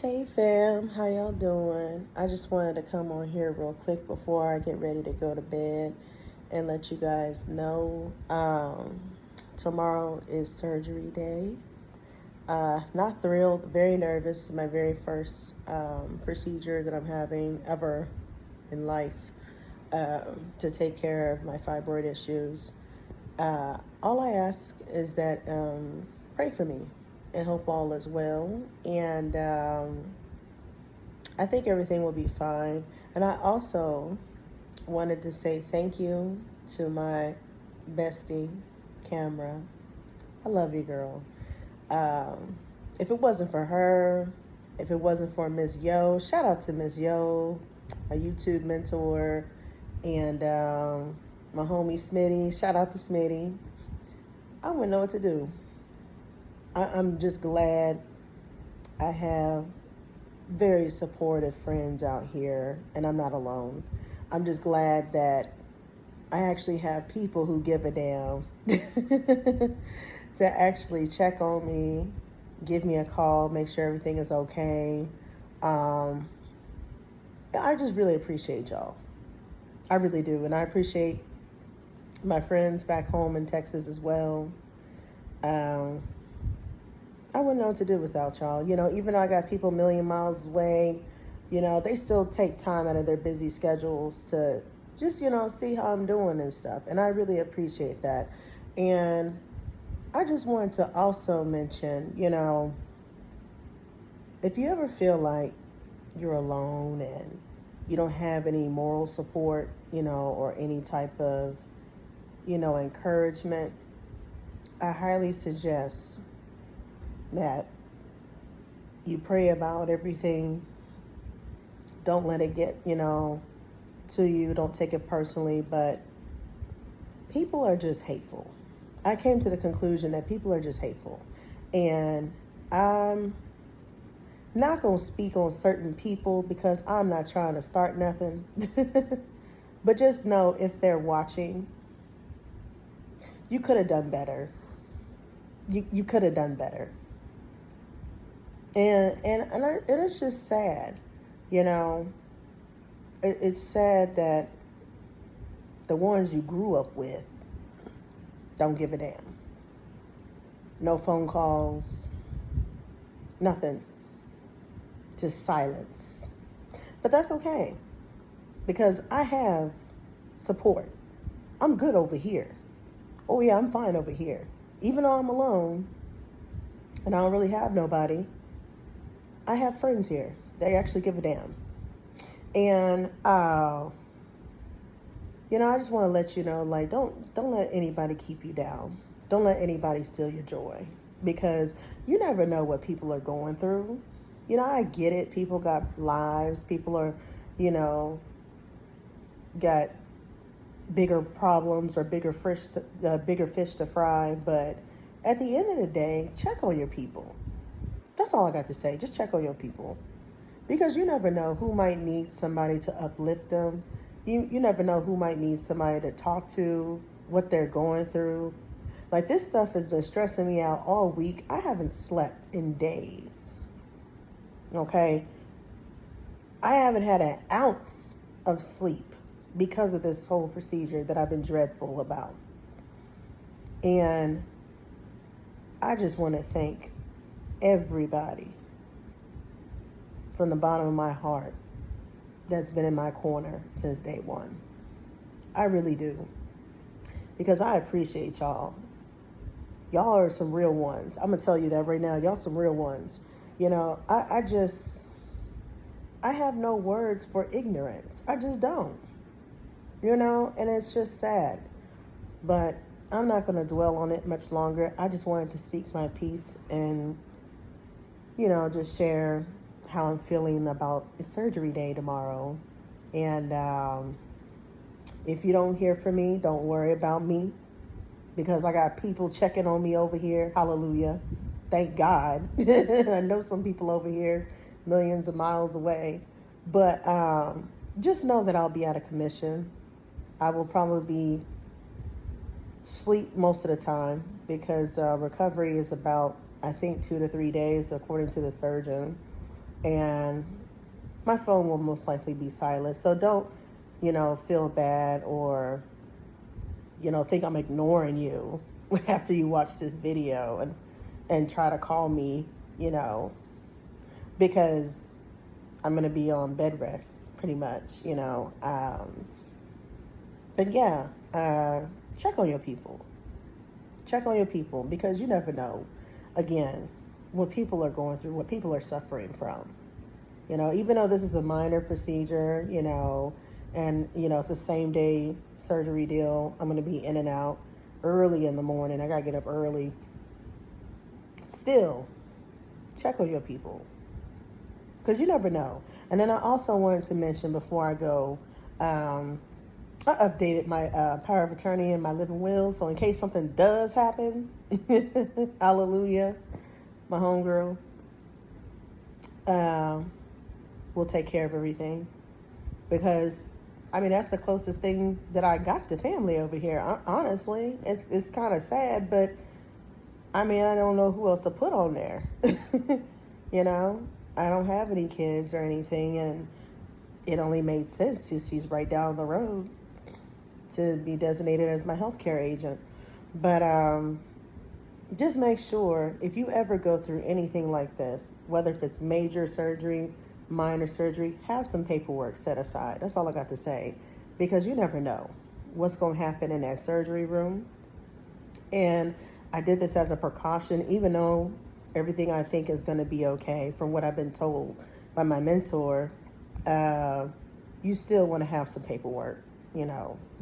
Hey fam, how y'all doing? I just wanted to come on here real quick before I get ready to go to bed and let you guys know tomorrow is surgery day. Not thrilled, very nervous. It's my very first procedure that I'm having ever in life to take care of my fibroid issues. All I ask is that pray for me and hope all is well. And I think everything will be fine. And I also wanted to say thank you to my bestie, Camera. I love you, girl. If it wasn't for her, if it wasn't for Miss Yo, shout out to Miss Yo, a YouTube mentor, and my homie Smitty. Shout out to Smitty. I wouldn't know what to do. I'm just glad I have very supportive friends out here, and I'm not alone. I'm just glad that I actually have people who give a damn to actually check on me, give me a call, make sure everything is okay. Um, I just really appreciate y'all. I really do. And I appreciate my friends back home in Texas as well. Um, I wouldn't know what to do without y'all. Even though I got people a million miles away, they still take time out of their busy schedules to just, see how I'm doing and stuff. And I really appreciate that. And I just wanted to also mention, if you ever feel like you're alone and you don't have any moral support, or any type of, encouragement, I highly suggest that you pray about everything. Don't let it get, to you. Don't take it personally, but people are just hateful. I came to the conclusion that people are just hateful. And I'm not going to speak on certain people because I'm not trying to start nothing. But just know if they're watching, you could have done better. You could have done better. And it's just sad, It's sad that the ones you grew up with don't give a damn. No phone calls, nothing, just silence. But that's okay because I have support. I'm good over here. Oh yeah, I'm fine over here. Even though I'm alone and I don't really have nobody, I have friends here. They actually give a damn. And I just want to let you know, like, don't let anybody keep you down. Don't let anybody steal your joy because you never know what people are going through. I get it. People got lives. People are, got bigger problems or bigger fish to fry. But at the end of the day, check on your people. That's all I got to say. Just check on your people. Because you never know who might need somebody to uplift them. You never know who might need somebody to talk to, what they're going through. Like, this stuff has been stressing me out all week. I haven't slept in days. Okay? I haven't had an ounce of sleep because of this whole procedure that I've been dreadful about. And I just want to thank everybody from the bottom of my heart that's been in my corner since day one. I really do. Because I appreciate y'all. Y'all are some real ones. I'm going to tell you that right now. Y'all some real ones. I have no words for ignorance. I just don't. And it's just sad. But I'm not going to dwell on it much longer. I just wanted to speak my piece and, just share how I'm feeling about surgery day tomorrow. And if you don't hear from me, don't worry about me because I got people checking on me over here. Hallelujah. Thank God. I know some people over here millions of miles away. But just know that I'll be out of commission. I will probably be sleep most of the time because recovery is about, I think, 2 to 3 days according to the surgeon. and my phone will most likely be silent. So don't, feel bad or, think I'm ignoring you after you watch this video and try to call me, because I'm going to be on bed rest pretty much. But yeah, check on your people. Check on your people because you never know, again, what people are going through, what people are suffering from. Even though this is a minor procedure, and, it's a same day surgery deal, I'm going to be in and out early in the morning. I got to get up early. Still, check on your people because you never know. And then I also wanted to mention before I go, I updated my power of attorney and my living will. So in case something does happen, hallelujah, my homegirl, will take care of everything. Because, that's the closest thing that I got to family over here. Honestly, it's kind of sad, but I don't know who else to put on there. I don't have any kids or anything, and it only made sense. She's right down the road to be designated as my healthcare agent. But just make sure if you ever go through anything like this, whether if it's major surgery, minor surgery, have some paperwork set aside. That's all I got to say, because you never know what's going to happen in that surgery room. And I did this as a precaution, even though everything I think is going to be okay from what I've been told by my mentor. You still want to have some paperwork,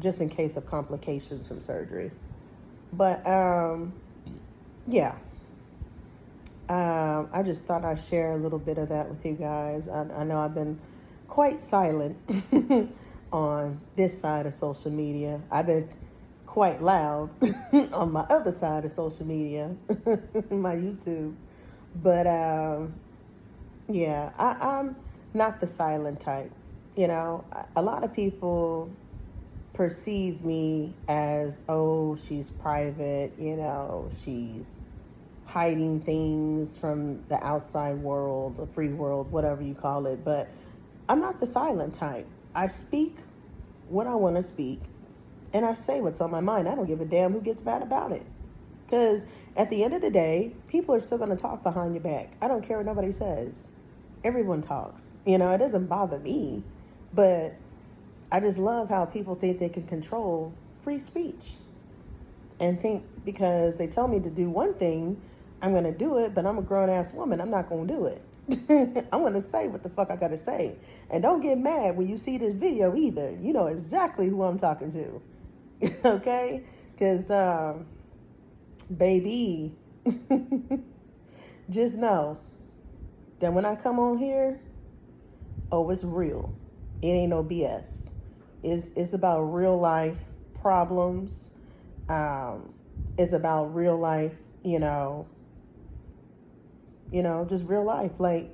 just in case of complications from surgery. But yeah, I just thought I'd share a little bit of that with you guys. I know I've been quite silent on this side of social media. I've been quite loud on my other side of social media, my YouTube. But yeah, I'm not the silent type. A lot of people perceive me as, oh, she's private, she's hiding things from the outside world, the free world, whatever you call it. But I'm not the silent type. I speak what I want to speak, and I say what's on my mind. I don't give a damn who gets mad about it. Because at the end of the day, people are still going to talk behind your back. I don't care what nobody says. Everyone talks. It doesn't bother me. But I just love how people think they can control free speech and think because they tell me to do one thing, I'm going to do it, but I'm a grown-ass woman. I'm not going to do it. I'm going to say what the fuck I got to say. And don't get mad when you see this video either. You know exactly who I'm talking to. Okay? Because, baby, just know that when I come on here, oh, it's real. It ain't no BS. It's about real life problems. It's about real life, just real life. Like,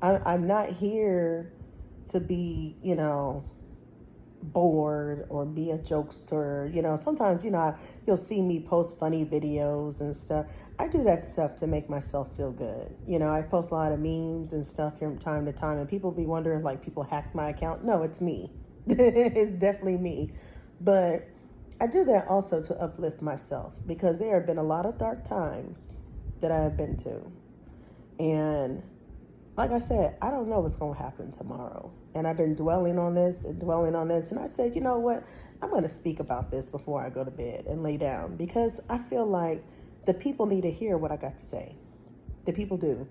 I'm not here to be, bored or be a jokester. Sometimes, you'll see me post funny videos and stuff. I do that stuff to make myself feel good. I post a lot of memes and stuff from time to time, and people be wondering, like, people hacked my account. No, it's me. It's definitely me. But I do that also to uplift myself, because there have been a lot of dark times that I have been to. And like I said, I don't know what's going to happen tomorrow. And I've been dwelling on this. And I said, you know what? I'm going to speak about this before I go to bed and lay down, because I feel like the people need to hear what I got to say. The people do.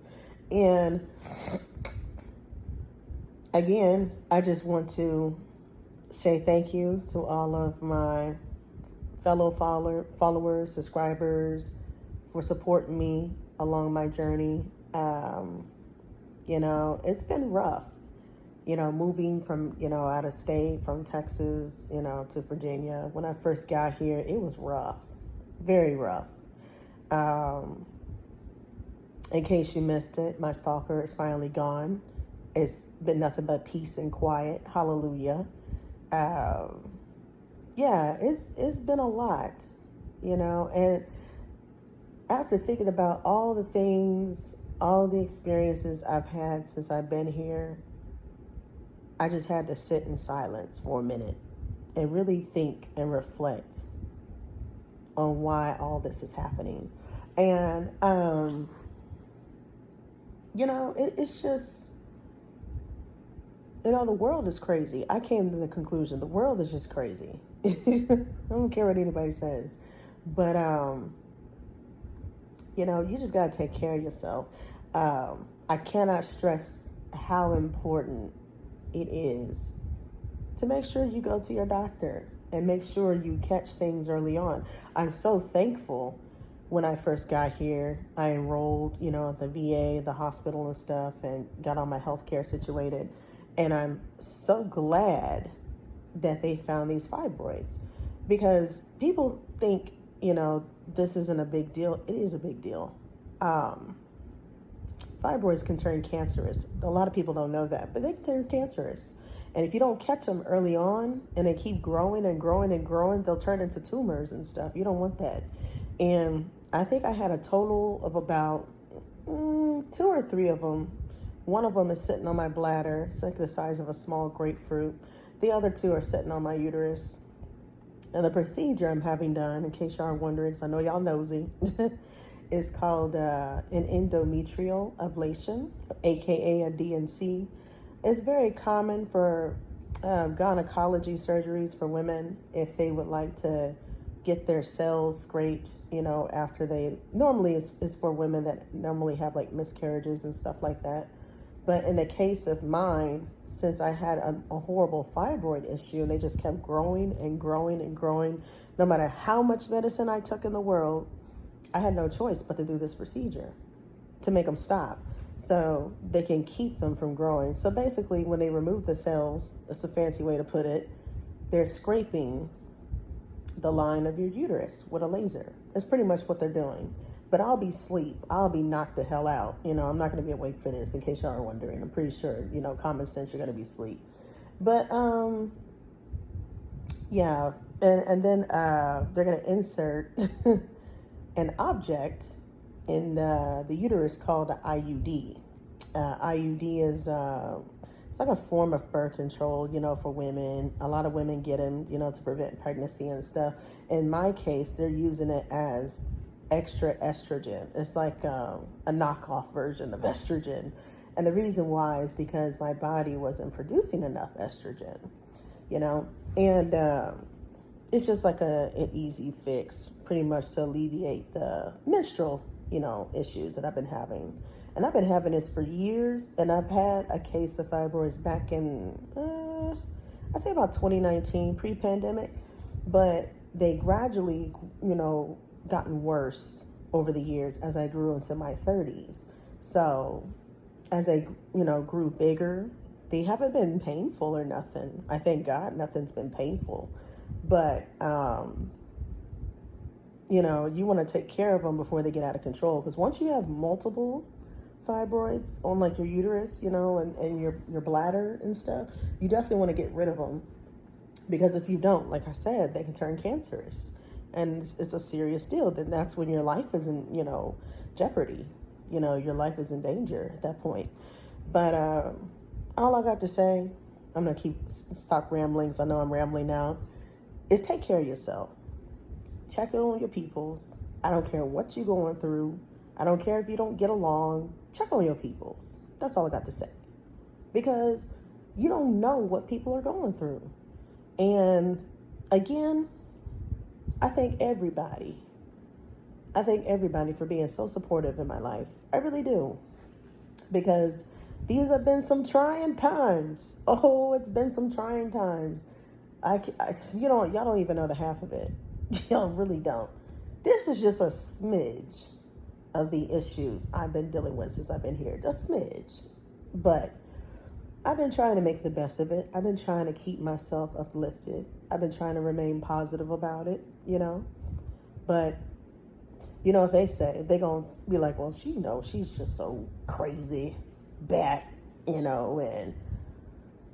And again, I just want to say thank you to all of my fellow followers, subscribers, for supporting me along my journey. It's been rough, moving from, out of state, from Texas, to Virginia. When I first got here, it was rough, very rough. In case you missed it, my stalker is finally gone. It's been nothing but peace and quiet. Hallelujah. Yeah, it's been a lot, and after thinking about all the things, all the experiences I've had since I've been here, I just had to sit in silence for a minute and really think and reflect on why all this is happening. And, it's just, the world is crazy. I came to the conclusion the world is just crazy. I don't care what anybody says. But, you just got to take care of yourself. I cannot stress how important it is to make sure you go to your doctor and make sure you catch things early on. I'm so thankful when I first got here, I enrolled, at the VA, the hospital and stuff, and got all my health care situated. And I'm so glad that they found these fibroids, because people think, this isn't a big deal. It is a big deal. Fibroids can turn cancerous. A lot of people don't know that, but they can turn cancerous. And if you don't catch them early on and they keep growing and growing and growing, they'll turn into tumors and stuff. You don't want that. And I think I had a total of about 2 or 3 of them. One of them is sitting on my bladder. It's like the size of a small grapefruit. The other 2 are sitting on my uterus. And the procedure I'm having done, in case y'all are wondering, because I know y'all nosy, is called an endometrial ablation, aka a DNC. It's very common for gynecology surgeries for women if they would like to get their cells scraped, after they, normally it's for women that normally have like miscarriages and stuff like that. But in the case of mine, since I had a horrible fibroid issue and they just kept growing and growing and growing, no matter how much medicine I took in the world, I had no choice but to do this procedure to make them stop so they can keep them from growing. So basically, when they remove the cells, it's a fancy way to put it, they're scraping the line of your uterus with a laser. That's pretty much what they're doing. But I'll be asleep. I'll be knocked the hell out. I'm not going to be awake for this, in case y'all are wondering. I'm pretty sure, common sense, you're going to be asleep. But, yeah. And then they're going to insert an object in the uterus called an IUD. IUD is, it's like a form of birth control, for women. A lot of women get them, to prevent pregnancy and stuff. In my case, they're using it as extra estrogen. It's like a knockoff version of estrogen. And the reason why is because my body wasn't producing enough estrogen, and it's just like an easy fix pretty much to alleviate the menstrual, issues that I've been having. And I've been having this for years, and I've had a case of fibroids back in, I say about 2019, pre-pandemic, but they gradually, gotten worse over the years as I grew into my 30s. So as I, grew bigger, they haven't been painful or nothing. I thank God nothing's been painful. But, you want to take care of them before they get out of control. Because once you have multiple fibroids on like your uterus, and your bladder and stuff, you definitely want to get rid of them. Because if you don't, like I said, they can turn cancerous. And it's a serious deal. Then that's when your life is in, jeopardy. Your life is in danger at that point. But all I got to say, I'm going to stop rambling, because I know I'm rambling now, is take care of yourself. Check in on your peoples. I don't care what you're going through. I don't care if you don't get along. Check on your peoples. That's all I got to say. Because you don't know what people are going through. And again, I thank everybody for being so supportive in my life. I really do. Because these have been some trying times. Oh, it's been some trying times. Y'all don't even know the half of it. Y'all really don't. This is just a smidge of the issues I've been dealing with since I've been here. A smidge. But I've been trying to make the best of it. I've been trying to keep myself uplifted. I've been trying to remain positive about it, But, they say, they're going to be like, well, she's just so crazy, bat, and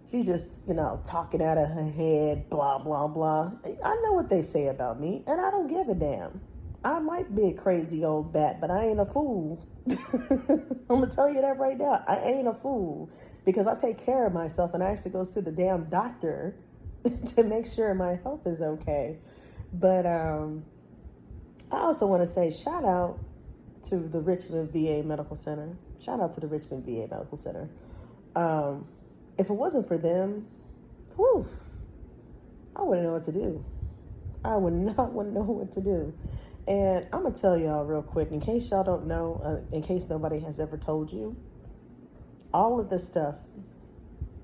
she just, talking out of her head, blah, blah, blah. I know what they say about me, and I don't give a damn. I might be a crazy old bat, but I ain't a fool. I'm gonna tell you that right now. I ain't a fool because I take care of myself and I actually go to the damn doctor to make sure my health is okay. But I also want to say shout out to the Richmond VA Medical Center. Shout out to the Richmond VA Medical Center. Um, if it wasn't for them, whew, I wouldn't know what to do. I would not want to know what to do. And I'm going to tell y'all real quick, in case y'all don't know, in case nobody has ever told you, all of this stuff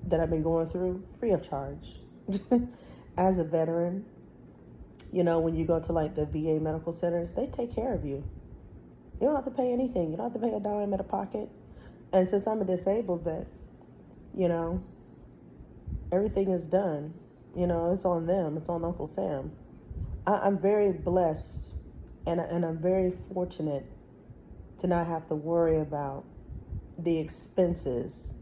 that I've been going through, free of charge. As a veteran, you know, when you go to like the VA medical centers, they take care of you. You don't have to pay anything. You don't have to pay a dime out of pocket. And since I'm a disabled vet, you know, everything is done. You know, it's on them. It's on Uncle Sam. I'm very blessed and I'm very fortunate to not have to worry about the expenses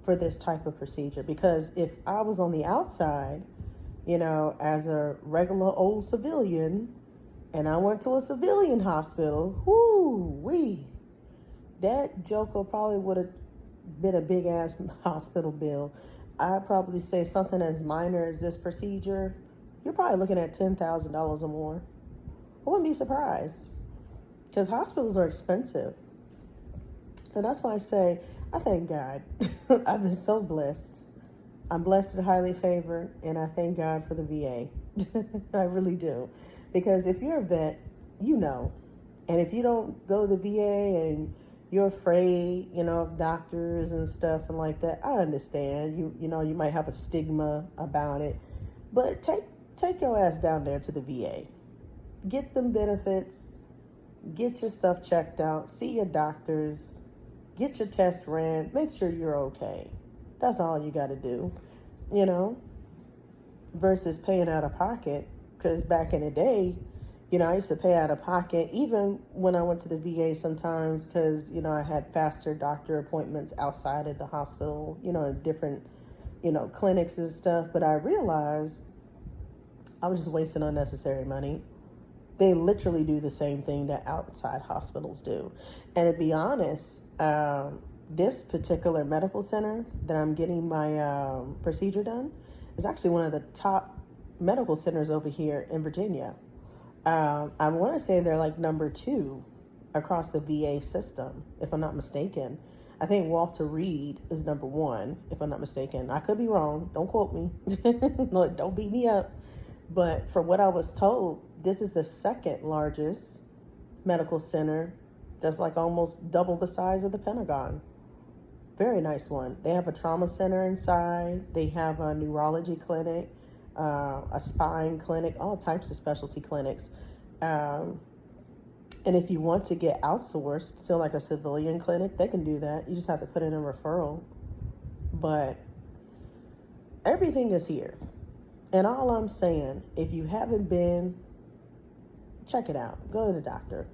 for this type of procedure. Because if I was on the outside, you know, as a regular old civilian, and I went to a civilian hospital, that joker probably would have been a big ass hospital bill. I'd probably say something as minor as this procedure, you're probably looking at $10,000 or more. I wouldn't be surprised because hospitals are expensive. And that's why I say, I thank God. I've been so blessed. I'm blessed and highly favored, and I thank God for the VA. I really do. Because if you're a vet, you know. And if you don't go to the VA and you're afraid, you know, of doctors and stuff and like that, I understand. You know, you might have a stigma about it. But take your ass down there to the VA. Get them benefits. Get your stuff checked out. See your doctors. Get your tests ran. Make sure you're okay. That's all you got to do, you know, versus paying out of pocket. Because back in the day, you know, I used to pay out of pocket even when I went to the VA sometimes because, you know, I had faster doctor appointments outside of the hospital, you know, in different, you know, clinics and stuff. But I realized I was just wasting unnecessary money. They literally do the same thing that outside hospitals do. And to be honest, this particular medical center that I'm getting my procedure done is actually one of the top medical centers over here in Virginia. I want to say they're like number 2 across the VA system, if I'm not mistaken. I think Walter Reed is number 1, if I'm not mistaken. I could be wrong. Don't quote me. Look, don't beat me up. But for what I was told, this is the second largest medical center that's like almost double the size of the Pentagon. Very nice one. They have a trauma center inside. They have a neurology clinic, a spine clinic, all types of specialty clinics. And if you want to get outsourced to like a civilian clinic, they can do that. You just have to put in a referral. But everything is here. And all I'm saying, if you haven't been, check it out. Go to the doctor.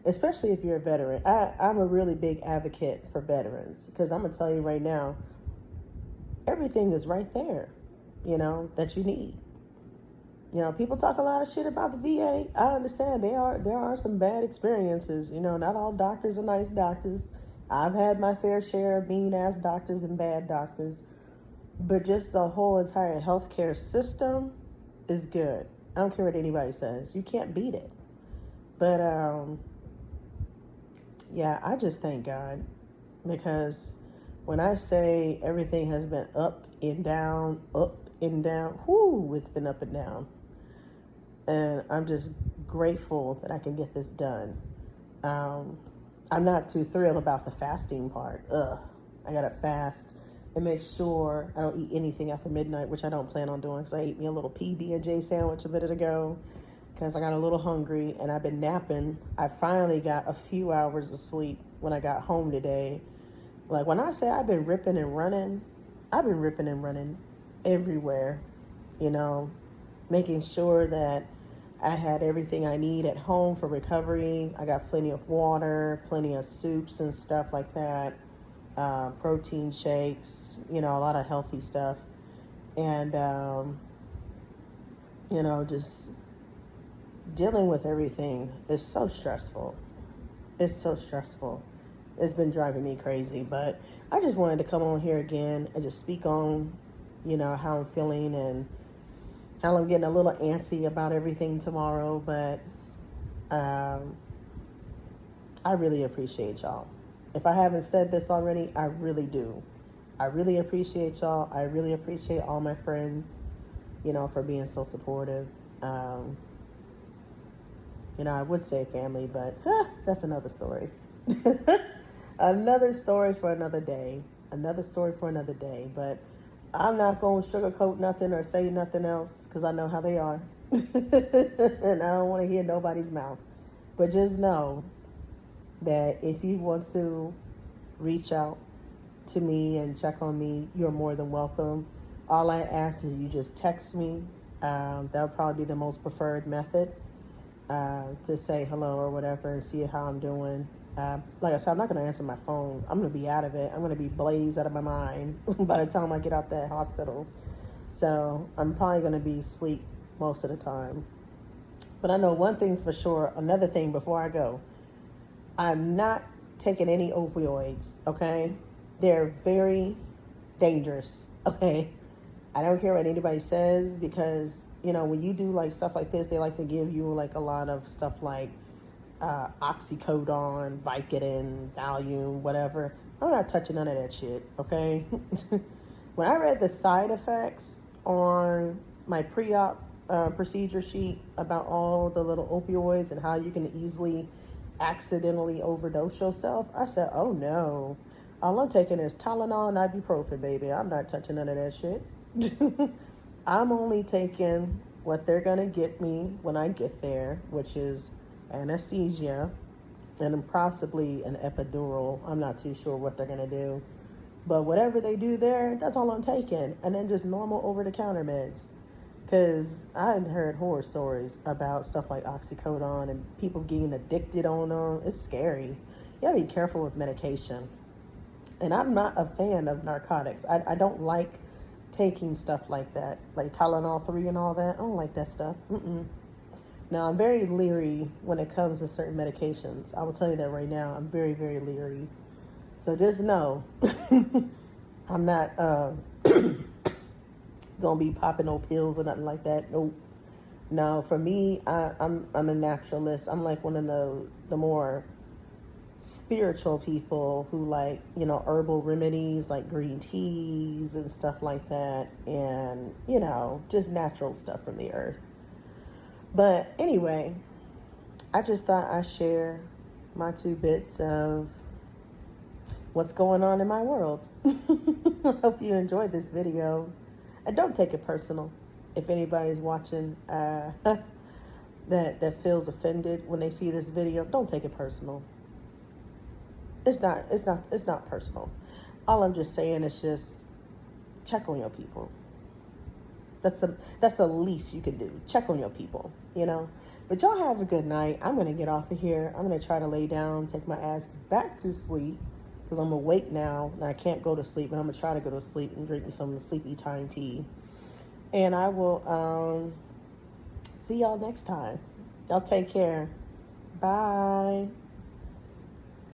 Especially if you're a veteran. I'm a really big advocate for veterans because I'm going to tell you right now, everything is right there, you know, that you need. You know, people talk a lot of shit about the VA. I understand there are some bad experiences. You know, not all doctors are nice doctors. I've had my fair share of mean-ass doctors and bad doctors. But just the whole entire healthcare system is good. I don't care what anybody says. You can't beat it. But, yeah, I just thank God. Because when I say everything has been up and down, it's been up and down. And I'm just grateful that I can get this done. I'm not too thrilled about the fasting part. I gotta fast and make sure I don't eat anything after midnight, which I don't plan on doing because I ate me a little PB&J sandwich a minute ago because I got a little hungry and I've been napping. I finally got a few hours of sleep when I got home today. Like when I say I've been ripping and running, I've been ripping and running everywhere, you know, making sure that I had everything I need at home for recovery. I got plenty of water, plenty of soups and stuff like that. Protein shakes, you know, a lot of healthy stuff. And, just dealing with everything is so stressful. It's so stressful. It's been driving me crazy, but I just wanted to come on here again and just speak on, how I'm feeling and how I'm getting a little antsy about everything tomorrow. But um, I really appreciate y'all. If I haven't said this already, I really do. I really appreciate y'all. I really appreciate all my friends, for being so supportive. Um, I would say family, but that's another story. Another story for another day. Another story for another day. But I'm not going to sugarcoat nothing or say nothing else because I know how they are. And I don't want to hear nobody's mouth. But just know that if you want to reach out to me and check on me, you're more than welcome. All I ask is you just text me. That would probably be the most preferred method. To say hello or whatever and see how I'm doing. Like I said, I'm not going to answer my phone. I'm going to be out of it. I'm going to be blazed out of my mind by the time I get out that hospital. So I'm probably going to be asleep most of the time. But I know one thing's for sure. Another thing before I go, I'm not taking any opioids, okay? They're very dangerous, okay? I don't care what anybody says because, when you do like stuff like this, they like to give you like a lot of stuff like oxycodone, Vicodin, Valium, whatever. I'm not touching none of that shit, okay? When I read the side effects on my pre-op procedure sheet about all the little opioids and how you can easily accidentally overdose yourself, I said, oh no. All I'm taking is Tylenol and ibuprofen, baby. I'm not touching none of that shit. I'm only taking what they're going to get me when I get there, which is anesthesia and possibly an epidural. I'm not too sure what they're going to do. But whatever they do there, that's all I'm taking. And then just normal over-the-counter meds. Because I had heard horror stories about stuff like oxycodone and people getting addicted on them. It's scary. You gotta be careful with medication. And I'm not a fan of narcotics. I don't like taking stuff like that, like Tylenol 3 and all that. I don't like that stuff. Now, I'm very leery when it comes to certain medications. I will tell you that right now. I'm very, very leery. So just know, I'm not gonna be popping no pills or nothing like that. Nope. No, for me, I'm a naturalist. I'm like one of the more spiritual people who like, herbal remedies like green teas and stuff like that, and just natural stuff from the earth. But anyway, I just thought I'd share my 2 bits of what's going on in my world. I hope you enjoyed this video, and don't take it personal. If anybody's watching that feels offended when they see this video, don't take it personal. It's not personal. All I'm just saying is just check on your people. That's the least you can do. Check on your people, But y'all have a good night. I'm going to get off of here. I'm going to try to lay down, take my ass back to sleep because I'm awake now and I can't go to sleep, but I'm going to try to go to sleep and drink me some sleepy time tea. And I will see y'all next time. Y'all take care. Bye.